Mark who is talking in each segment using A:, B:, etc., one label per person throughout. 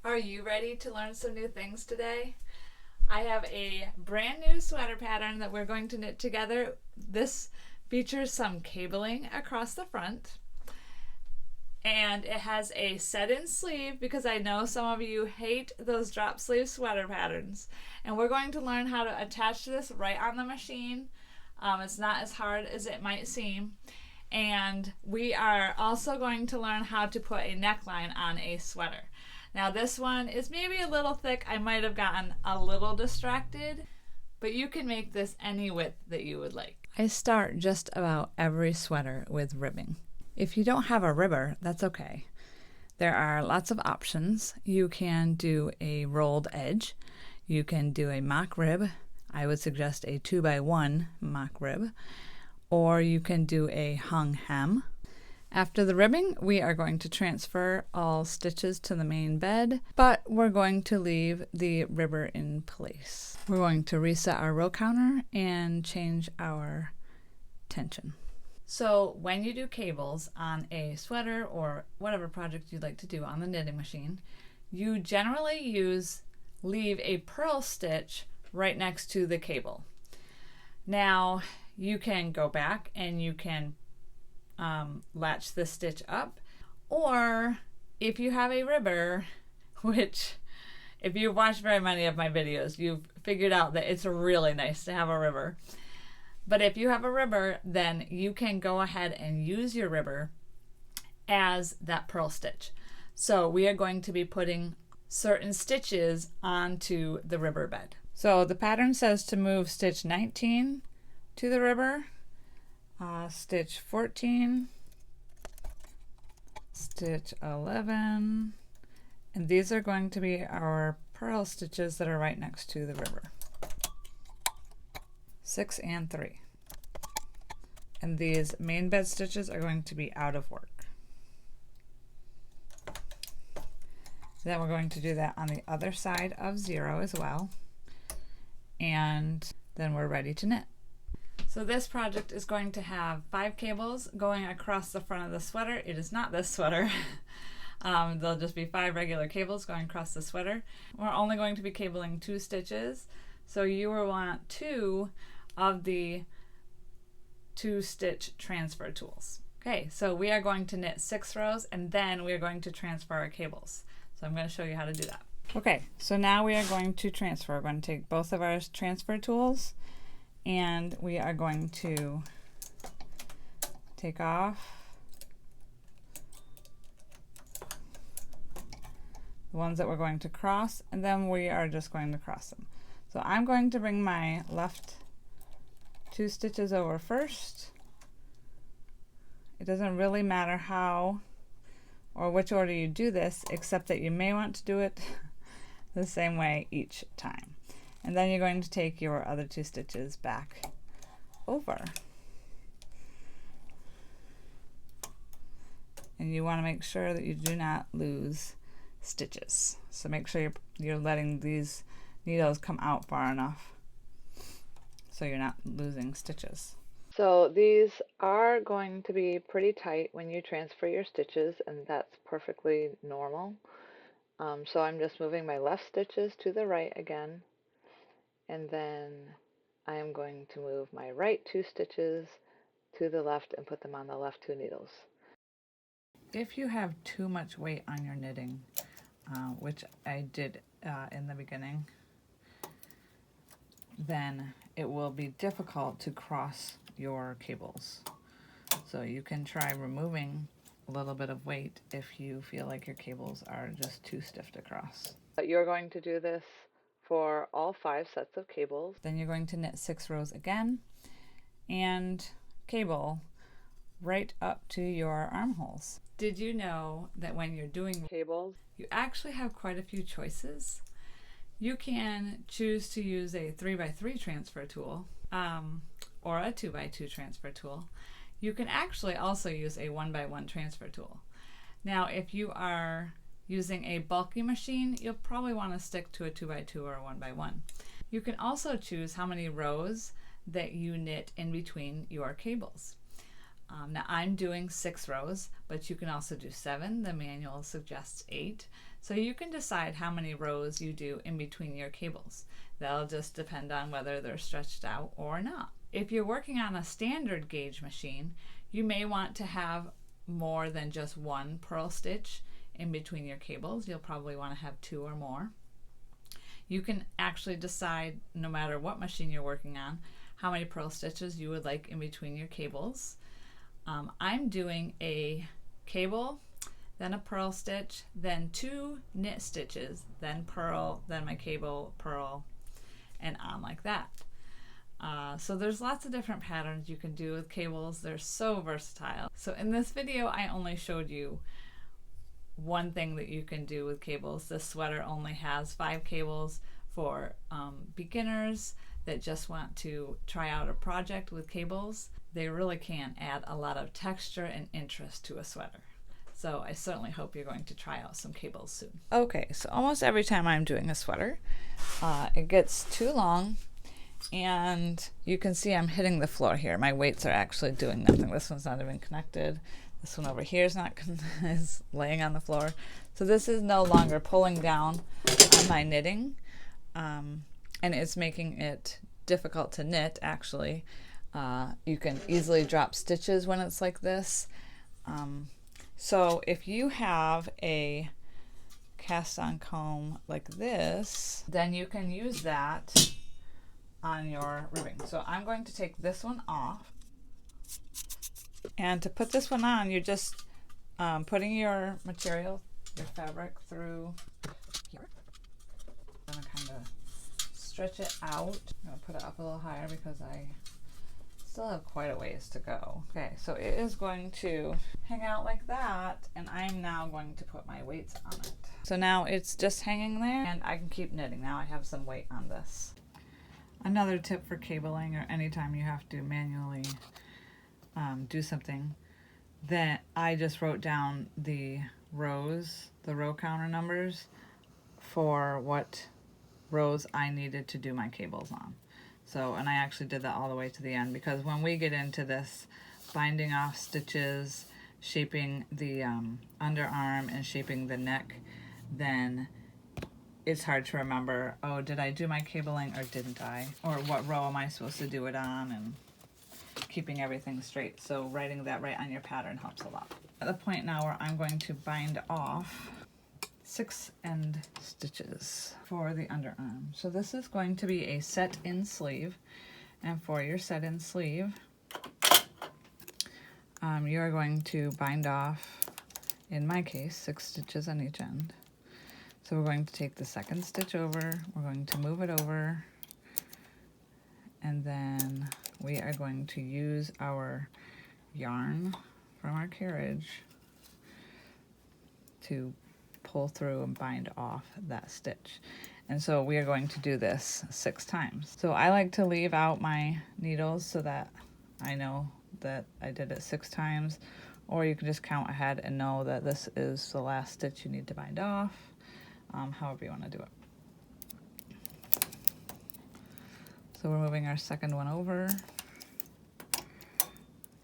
A: Are you ready to learn some new things today? I have a brand new sweater pattern that we're going to knit together. This features some cabling across the front, and it has a set-in sleeve because I know some of you hate those drop sleeve sweater patterns. And we're going to learn how to attach this right on the machine. It's not as hard as it might seem. And we are also going to learn how to put a neckline on a sweater. Now this one is maybe a little thick. I might have gotten a little distracted, but you can make this any width that you would like. I start just about every sweater with ribbing. If you don't have a ribber, that's okay. There are lots of options. You can do a rolled edge. You can do a mock rib. I would suggest a 2x1 mock rib. Or you can do a hung hem. After the ribbing, we are going to transfer all stitches to the main bed, but we're going to leave the ribber in place. We're going to reset our row counter and change our tension. So when you do cables on a sweater or whatever project you'd like to do on the knitting machine, you generally leave a purl stitch right next to the cable. Now you can go back and you can latch the stitch up, or if you have a ribber, which if you've watched very many of my videos, you've figured out that it's really nice to have a ribber. But if you have a ribber, then you can go ahead and use your ribber as that purl stitch. So we are going to be putting certain stitches onto the ribber bed. So the pattern says to move stitch 19 to the ribber, stitch 14, stitch 11, and these are going to be our purl stitches that are right next to the ribber. 6 and 3. And these main bed stitches are going to be out of work. Then we're going to do that on the other side of 0 as well. And then we're ready to knit. So this project is going to have 5 cables going across the front of the sweater. It is not this sweater. There'll just be 5 regular cables going across the sweater. We're only going to be cabling 2 stitches. So you will want 2 of the 2-stitch transfer tools. Okay, so we are going to knit 6 rows and then we are going to transfer our cables. So I'm going to show you how to do that. Okay, so now we are going to transfer. We're going to take both of our transfer tools and we are going to take off the ones that we're going to cross, and then we are just going to cross them. So I'm going to bring my left 2 stitches over first. It doesn't really matter how or which order you do this, except that you may want to do it the same way each time. And then you're going to take your other 2 stitches back over. And you want to make sure that you do not lose stitches. So make sure you're letting these needles come out far enough so you're not losing stitches. So these are going to be pretty tight when you transfer your stitches, and that's perfectly normal. So I'm just moving my left stitches to the right again, and then I am going to move my right 2 stitches to the left and put them on the left 2 needles. If you have too much weight on your knitting, which I did in the beginning, then it will be difficult to cross your cables. So you can try removing a little bit of weight if you feel like your cables are just too stiff to cross. But you're going to do this for all 5 sets of cables. Then you're going to knit 6 rows again and cable right up to your armholes. Did you know that when you're doing cables, you actually have quite a few choices? You can choose to use a 3x3 transfer tool or a 2x2 transfer tool. You can actually also use a 1x1 transfer tool. Now, if you are using a bulky machine, you'll probably want to stick to a 2x2 or a 1x1. You can also choose how many rows that you knit in between your cables. Now I'm doing 6 rows, but you can also do 7. The manual suggests 8. So you can decide how many rows you do in between your cables. That'll just depend on whether they're stretched out or not. If you're working on a standard gauge machine, you may want to have more than just one purl stitch in between your cables. You'll probably want to have 2 or more. You can actually decide, no matter what machine you're working on, how many purl stitches you would like in between your cables. I'm doing a cable, then a purl stitch, then 2 knit stitches, then purl, then my cable, purl, and on like that. So there's lots of different patterns you can do with cables. They're so versatile. So in this video, I only showed you one thing that you can do with cables. This sweater only has 5 cables for beginners that just want to try out a project with cables. They really can add a lot of texture and interest to a sweater. So I certainly hope you're going to try out some cables soon. Okay, so almost every time I'm doing a sweater, it gets too long, and you can see I'm hitting the floor here. My weights are actually doing nothing. This one's not even connected. This one over here is laying on the floor. So this is no longer pulling down on my knitting, and it's making it difficult to knit, actually. You can easily drop stitches when it's like this. So if you have a cast-on comb like this, then you can use that on your ribbing. So I'm going to take this one off. And to put this one on, you're just putting your material, your fabric, through here. I'm going to kind of stretch it out. I'm going to put it up a little higher because I still have quite a ways to go. Okay, so it is going to hang out like that, and I'm now going to put my weights on it. So now it's just hanging there, and I can keep knitting. Now I have some weight on this. Another tip for cabling, or anytime you have to manually do something, that I just wrote down the rows, the row counter numbers for what rows I needed to do my cables on. So, and I actually did that all the way to the end, because when we get into this binding off stitches, shaping the underarm and shaping the neck, then it's hard to remember, oh, did I do my cabling or didn't I? Or what row am I supposed to do it on, and keeping everything straight. So writing that right on your pattern helps a lot. At the point now where I'm going to bind off 6 end stitches for the underarm. So this is going to be a set-in sleeve, and for your set-in sleeve, you're going to bind off, in my case, 6 stitches on each end. So we're going to take the second stitch over, we're going to move it over, and then we are going to use our yarn from our carriage to pull through and bind off that stitch. And so we are going to do this 6 times. So I like to leave out my needles so that I know that I did it 6 times, or you can just count ahead and know that this is the last stitch you need to bind off, however you want to do it. So we're moving our second one over,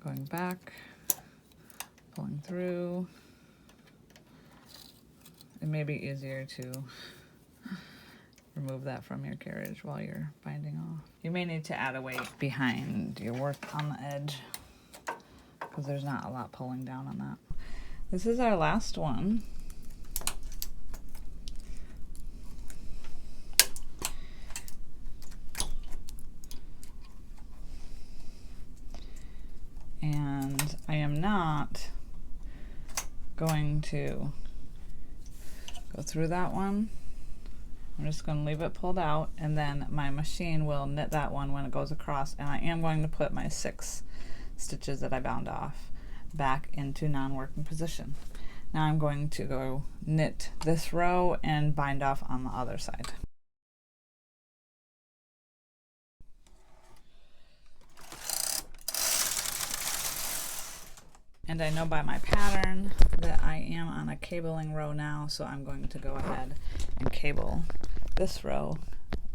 A: going back, pulling through. It may be easier to remove that from your carriage while you're binding off. You may need to add a weight behind your work on the edge, because there's not a lot pulling down on that. This is our last one. And I am not going to go through that one. I'm just going to leave it pulled out, and then my machine will knit that one when it goes across, and I am going to put my 6 stitches that I bound off back into non-working position. Now I'm going to go knit this row and bind off on the other side. And I know by my pattern that I am on a cabling row now, so I'm going to go ahead and cable this row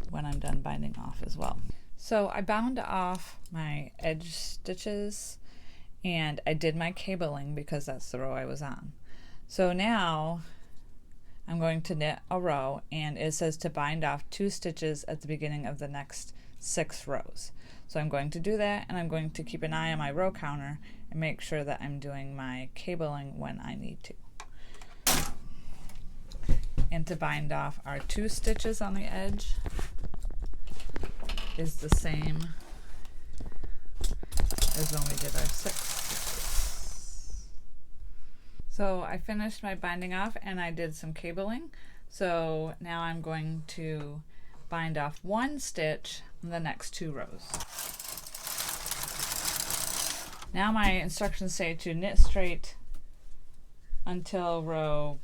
A: when I'm done binding off as well. So I bound off my edge stitches and I did my cabling because that's the row I was on. So now I'm going to knit a row, and it says to bind off 2 stitches at the beginning of the next 6 rows. So I'm going to do that, and I'm going to keep an eye on my row counter and make sure that I'm doing my cabling when I need to. And to bind off our 2 stitches on the edge is the same as when we did our 6 stitches. So I finished my binding off and I did some cabling. So now I'm going to bind off 1 stitch in the next 2 rows. Now my instructions say to knit straight until row,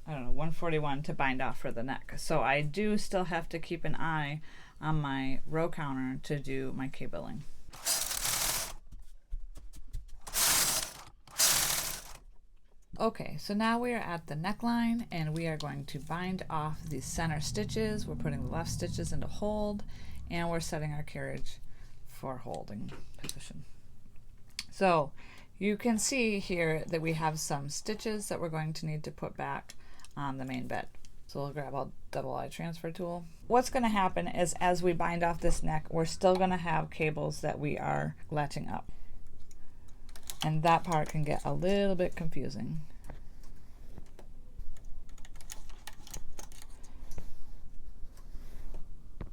A: I don't know, 141 to bind off for the neck. So I do still have to keep an eye on my row counter to do my cabling. Okay, so now we are at the neckline and we are going to bind off the center stitches. We're putting the left stitches into hold and we're setting our carriage for holding position. So you can see here that we have some stitches that we're going to need to put back on the main bed. So we'll grab a double eye transfer tool. What's going to happen is as we bind off this neck, we're still going to have cables that we are latching up. And that part can get a little bit confusing.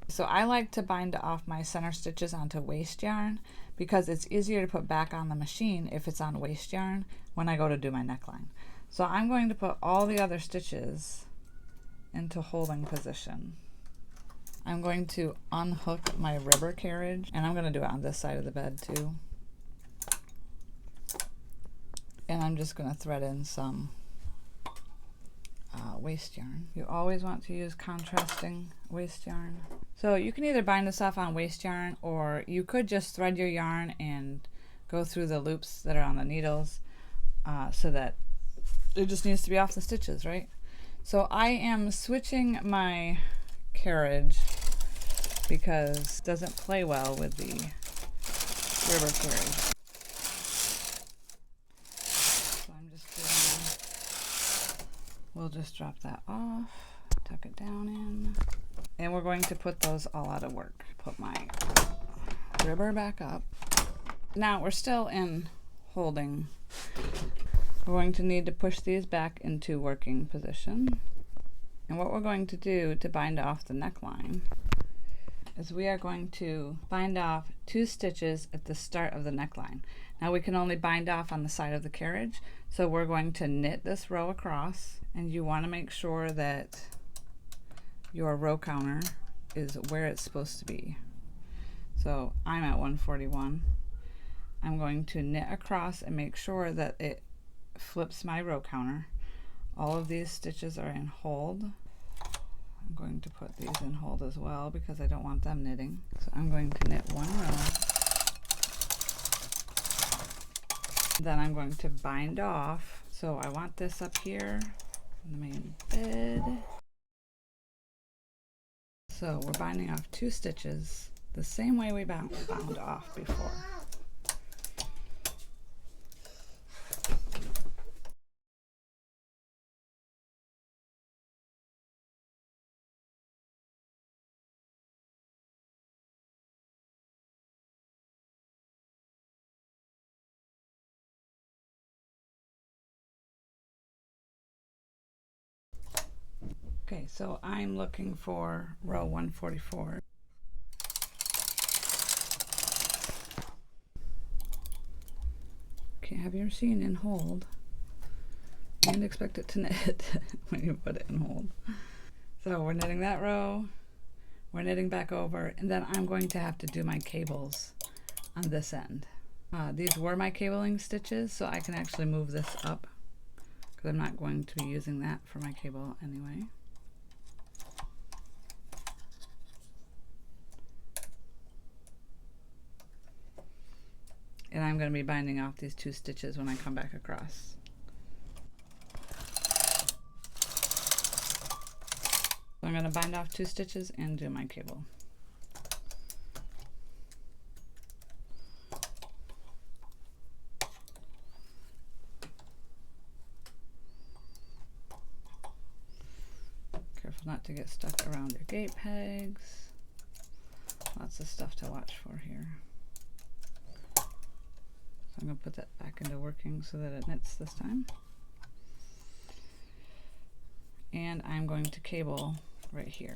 A: So I like to bind off my center stitches onto waste yarn because it's easier to put back on the machine if it's on waste yarn when I go to do my neckline. So I'm going to put all the other stitches into holding position. I'm going to unhook my rubber carriage, and I'm going to do it on this side of the bed too. And I'm just going to thread in some waste yarn. You always want to use contrasting waste yarn. So you can either bind this off on waste yarn, or you could just thread your yarn and go through the loops that are on the needles so that it just needs to be off the stitches, right? So I am switching my carriage because it doesn't play well with the rubber carriage. So I'm just doing, we'll just drop that off, tuck it down in, and we're going to put those all out of work. Put my rubber back up. Now we're still in holding. We're going to need to push these back into working position. And what we're going to do to bind off the neckline is we are going to bind off 2 stitches at the start of the neckline. Now we can only bind off on the side of the carriage, so we're going to knit this row across, and you want to make sure that your row counter is where it's supposed to be. So I'm at 141. I'm going to knit across and make sure that it flips my row counter. All of these stitches are in hold. I'm going to put these in hold as well because I don't want them knitting. So I'm going to knit 1 row. Then I'm going to bind off. So I want this up here in the main bed. So we're binding off 2 stitches the same way we bound off before. Okay, so I'm looking for row 144. Can't have your machine in hold and expect it to knit when you put it in hold. So we're knitting that row, we're knitting back over, and then I'm going to have to do my cables on this end. These were my cabling stitches, so I can actually move this up because I'm not going to be using that for my cable anyway. And I'm going to be binding off these 2 stitches when I come back across. So I'm going to bind off 2 stitches and do my cable. to get stuck around your gate pegs. Lots of stuff to watch for here. So I'm going to put that back into working so that it knits this time. And I'm going to cable right here.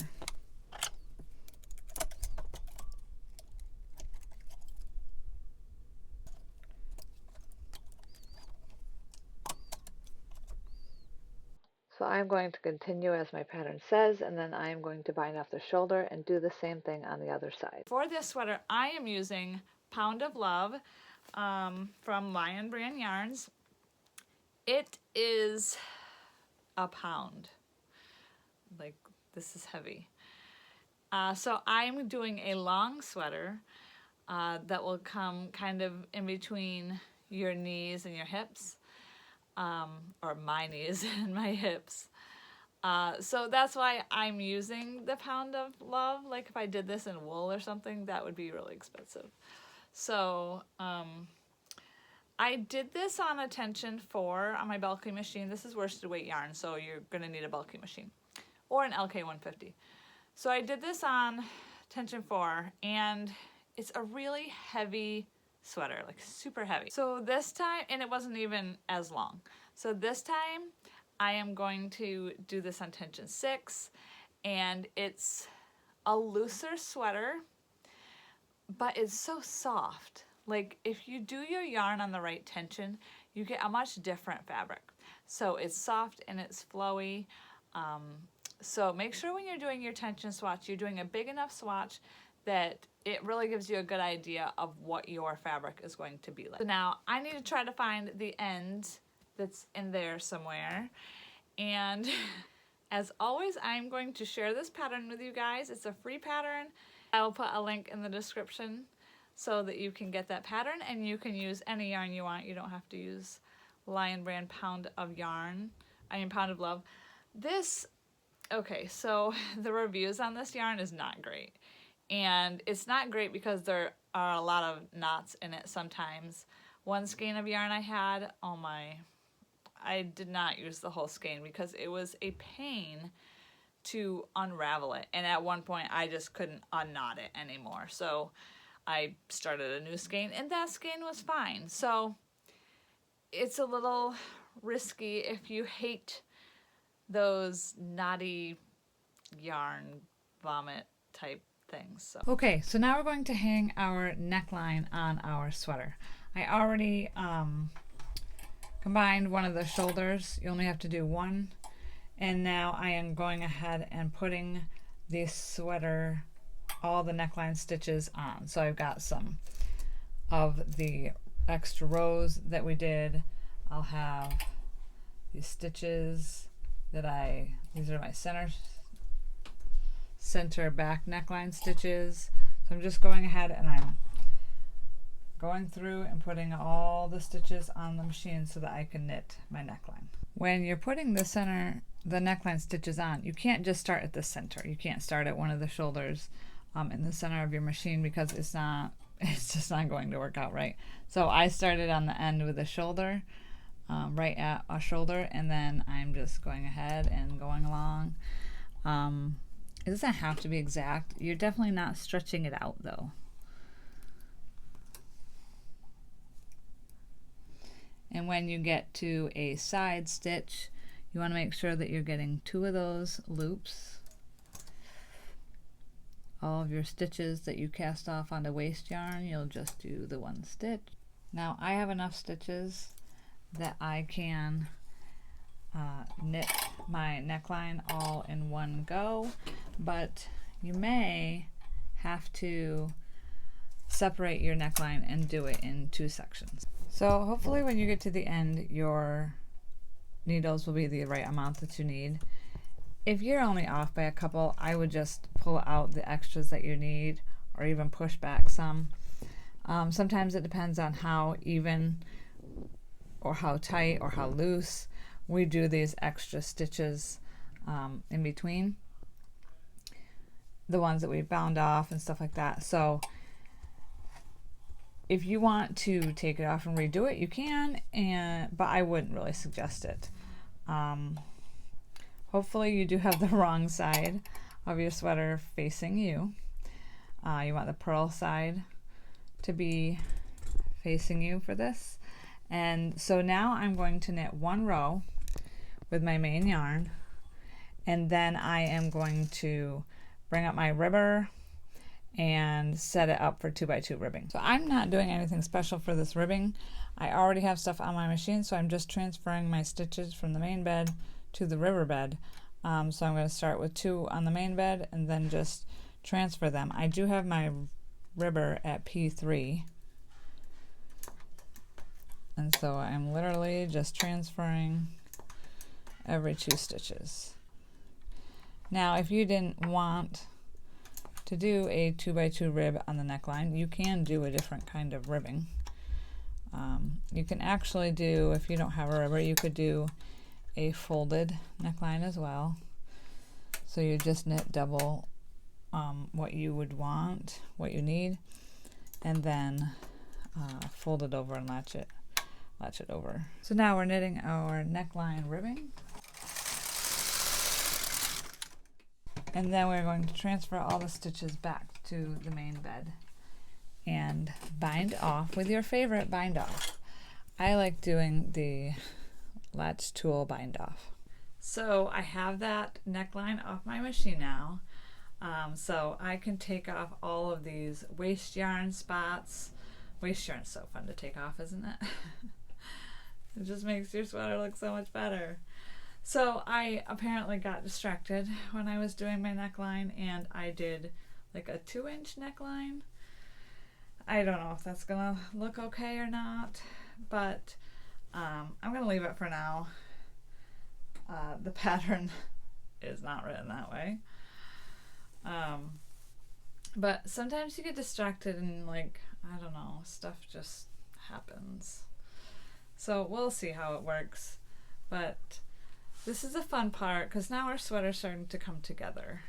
A: So I'm going to continue as my pattern says, and then I'm going to bind off the shoulder and do the same thing on the other side. For this sweater, I am using Pound of Love from Lion Brand Yarns. It is a pound. Like, this is heavy. So I'm doing a long sweater that will come kind of in between your knees and your hips. Or my knees and my hips. So that's why I'm using the Pound of Love. Like if I did this in wool or something, that would be really expensive. So I did this on a tension 4 on my bulky machine. This is worsted weight yarn, so you're going to need a bulky machine or an LK150. So I did this on tension 4, and it's a really heavy sweater, like super heavy. So this time, and it wasn't even as long. So this time I am going to do this on tension 6, and it's a looser sweater, but it's so soft. Like if you do your yarn on the right tension, you get a much different fabric. So it's soft and it's flowy. So make sure when you're doing your tension swatch, you're doing a big enough swatch that it really gives you a good idea of what your fabric is going to be like. So now I need to try to find the end that's in there somewhere. And as always, I'm going to share this pattern with you guys. It's a free pattern. I will put a link in the description so that you can get that pattern, and you can use any yarn you want. You don't have to use Lion Brand Pound of Love. This, okay, so the reviews on this yarn is not great. And it's not great because there are a lot of knots in it sometimes. One skein of yarn I had, oh my, I did not use the whole skein because it was a pain to unravel it. And at one point I just couldn't unknot it anymore. So I started a new skein, and that skein was fine. So it's a little risky if you hate those knotty yarn vomit type things. So. Okay, so now we're going to hang our neckline on our sweater. I already combined one of the shoulders. You only have to do one. And now I am going ahead and putting the sweater, all the neckline stitches on. So I've got some of the extra rows that we did. I'll have these stitches that these are my center back neckline stitches. So I'm just going ahead and I'm going through and putting all the stitches on the machine so that I can knit my neckline. When you're putting the neckline stitches on, you can't just start at the center. You can't start at one of the shoulders in the center of your machine because it's just not going to work out right. So I started on the end with the shoulder, right at a shoulder, and then I'm just going ahead and going along. It doesn't have to be exact. You're definitely not stretching it out though. And when you get to a side stitch, you want to make sure that you're getting 2 of those loops. All of your stitches that you cast off onto waste yarn, you'll just do the 1 stitch. Now I have enough stitches that I can knit my neckline all in one go, but you may have to separate your neckline and do it in 2 sections. So hopefully when you get to the end, your needles will be the right amount that you need. If you're only off by a couple, I would just pull out the extras that you need, or even push back some. Sometimes it depends on how even or how tight or how loose we do these extra stitches in between the ones that we bound off and stuff like that. So if you want to take it off and redo it, you can, but I wouldn't really suggest it. Hopefully you do have the wrong side of your sweater facing you. You want the purl side to be facing you for this. And so now I'm going to knit one row with my main yarn, and then I am going to bring up my ribber and set it up for 2x2 ribbing. So I'm not doing anything special for this ribbing. I already have stuff on my machine, so I'm just transferring my stitches from the main bed to the ribber bed. So I'm going to start with 2 on the main bed and then just transfer them. I do have my ribber at P3, and so I'm literally just transferring every 2 stitches. Now if you didn't want to do a 2x2 rib on the neckline, you can do a different kind of ribbing. You can actually do, if you don't have a ribber, you could do a folded neckline as well. So you just knit double what you would want, what you need, and then fold it over and latch it over. So now we're knitting our neckline ribbing. And then we're going to transfer all the stitches back to the main bed and bind off with your favorite bind off. I like doing the latch tool bind off. So I have that neckline off my machine now. So I can take off all of these waste yarn spots. Waste yarn's so fun to take off, isn't it? It just makes your sweater look so much better. So I apparently got distracted when I was doing my neckline, and I did like a 2-inch neckline. I don't know if that's gonna look okay or not, but I'm gonna leave it for now. The pattern is not written that way. But sometimes you get distracted and, like, I don't know, stuff just happens. So we'll see how it works. But this is a fun part because now our sweater's starting to come together.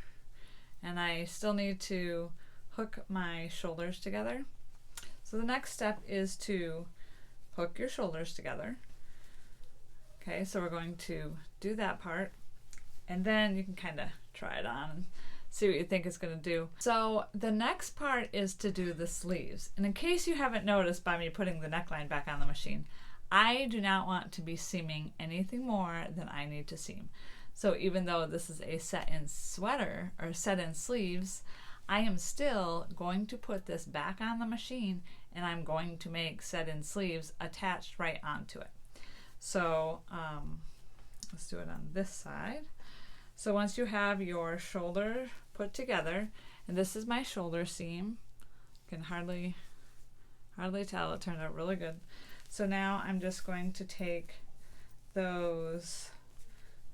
A: And I still need to hook my shoulders together. So the next step is to hook your shoulders together. Okay, so we're going to do that part, and then you can kind of try it on and see what you think it's going to do. So the next part is to do the sleeves. And in case you haven't noticed by me putting the neckline back on the machine, I do not want to be seaming anything more than I need to seam. So even though this is a set-in sweater or set-in sleeves, I am still going to put this back on the machine, and I'm going to make set-in sleeves attached right onto it. So let's do it on this side. So once you have your shoulder put together, and this is my shoulder seam, you can hardly tell, it turned out really good. So now I'm just going to take those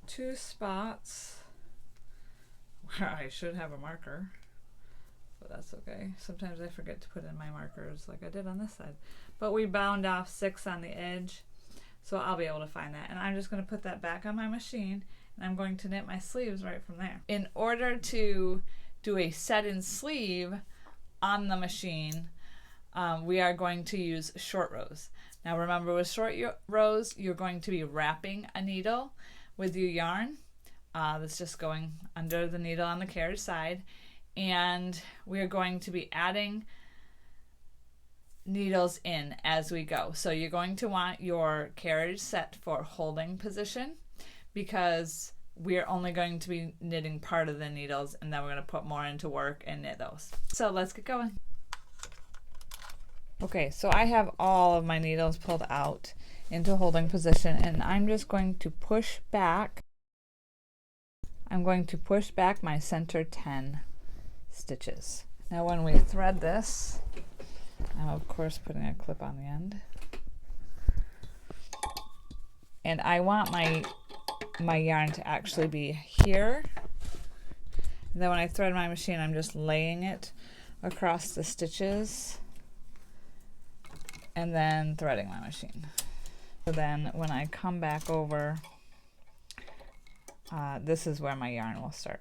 A: 2 spots where I should have a marker, but that's okay. Sometimes I forget to put in my markers like I did on this side. But we bound off 6 on the edge, so I'll be able to find that. And I'm just going to put that back on my machine, and I'm going to knit my sleeves right from there. In order to do a set-in sleeve on the machine, we are going to use short rows. Now remember, with short rows, you're going to be wrapping a needle with your yarn that's just going under the needle on the carriage side, and we are going to be adding needles in as we go. So you're going to want your carriage set for holding position, because we're only going to be knitting part of the needles, and then we're going to put more into work and knit those. So let's get going. Okay, so I have all of my needles pulled out into holding position, and I'm just going to push back. I'm going to push back my center 10 stitches. Now when we thread this, I'm of course putting a clip on the end. And I want my yarn to actually be here. And then when I thread my machine, I'm just laying it across the stitches and then threading my machine. So then when I come back over, this is where my yarn will start.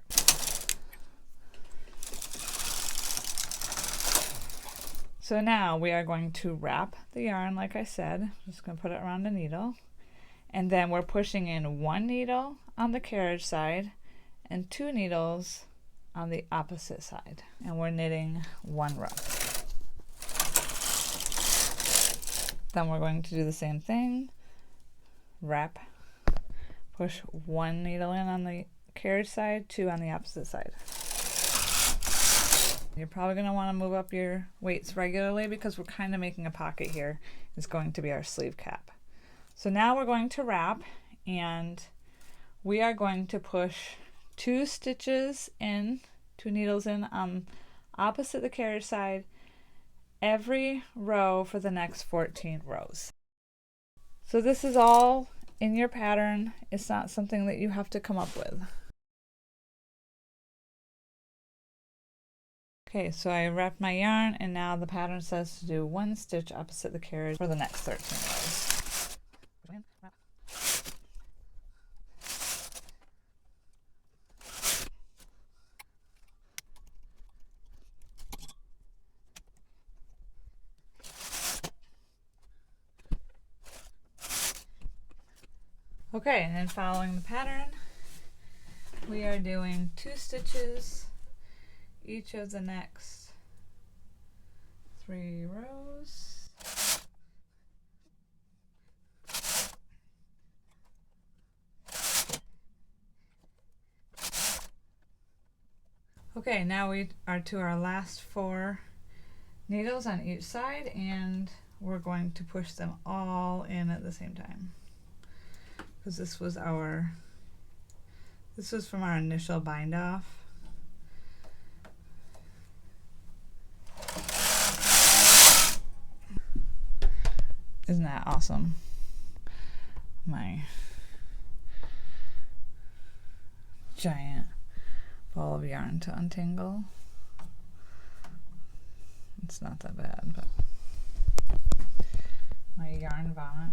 A: So now we are going to wrap the yarn like I said. I'm just going to put it around the needle. And then we're pushing in 1 needle on the carriage side and 2 needles on the opposite side, and we're knitting 1 row. Then we're going to do the same thing, wrap, push 1 needle in on the carriage side, 2 on the opposite side. You're probably going to want to move up your weights regularly because we're kind of making a pocket here. It's going to be our sleeve cap. So now we're going to wrap, and we are going to push 2 stitches in, 2 needles in on opposite the carriage side every row for the next 14 rows. So this is all in your pattern. It's not something that you have to come up with. Okay, so I wrapped my yarn, and now the pattern says to do 1 stitch opposite the carriage for the next 13 rows. Okay, and then following the pattern, we are doing 2 stitches each of the next 3 rows. Okay, now we are to our last 4 needles on each side, and we're going to push them all in at the same time, because this was from our initial bind off. Isn't that awesome? My giant ball of yarn to untangle. It's not that bad, but my yarn vomit.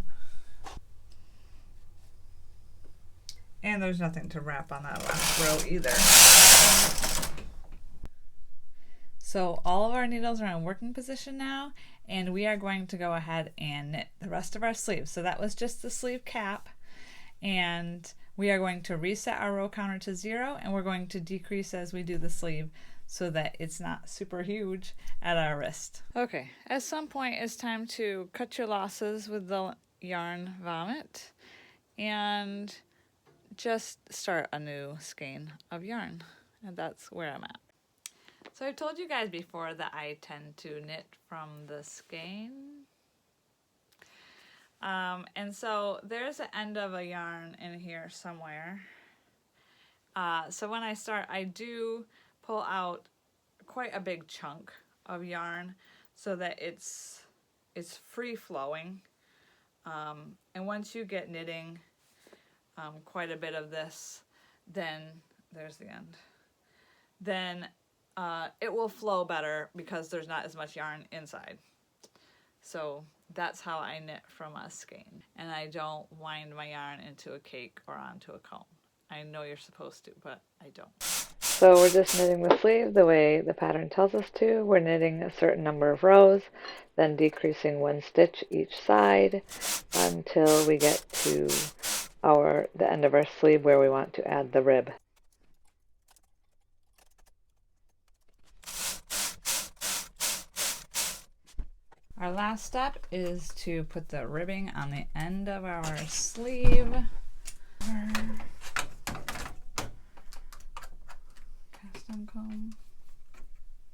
A: And there's nothing to wrap on that last row either. So all of our needles are in working position now, and we are going to go ahead and knit the rest of our sleeve. So that was just the sleeve cap, and we are going to reset our row counter to 0, and we're going to decrease as we do the sleeve so that it's not super huge at our wrist. Okay, at some point it's time to cut your losses with the yarn vomit and just start a new skein of yarn, and that's where I'm at. So I've told you guys before that I tend to knit from the skein. And so there's an end of a yarn in here somewhere. So when I start, I do pull out quite a big chunk of yarn so that it's free flowing. And once you get knitting quite a bit of this, then there's the end. Then it will flow better because there's not as much yarn inside. So that's how I knit from a skein. And I don't wind my yarn into a cake or onto a cone. I know you're supposed to, but I don't. So we're just knitting the sleeve the way the pattern tells us to. We're knitting a certain number of rows, then decreasing 1 stitch each side until we get to the end of our sleeve where we want to add the rib. Our last step is to put the ribbing on the end of our sleeve. Cast on comb.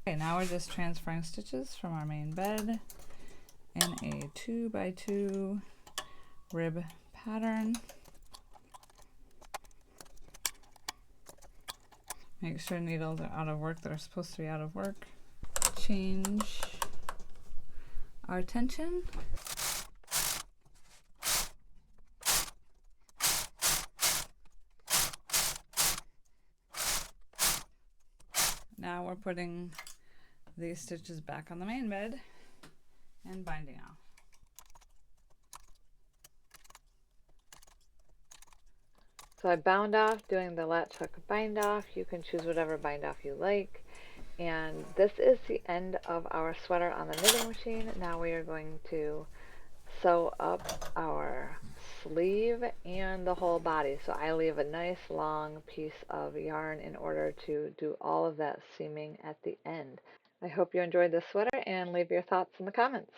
A: Okay, now we're just transferring stitches from our main bed in a 2x2 rib pattern. Make sure needles are out of work that are supposed to be out of work. Change our tension. Now we're putting these stitches back on the main bed and binding off. So I bound off doing the latch hook bind off. You can choose whatever bind off you like. And this is the end of our sweater on the knitting machine. Now we are going to sew up our
B: sleeve and the whole body. So I leave a nice long piece of yarn in order to do all of that seaming at the end. I hope you enjoyed this sweater and leave your thoughts in the comments.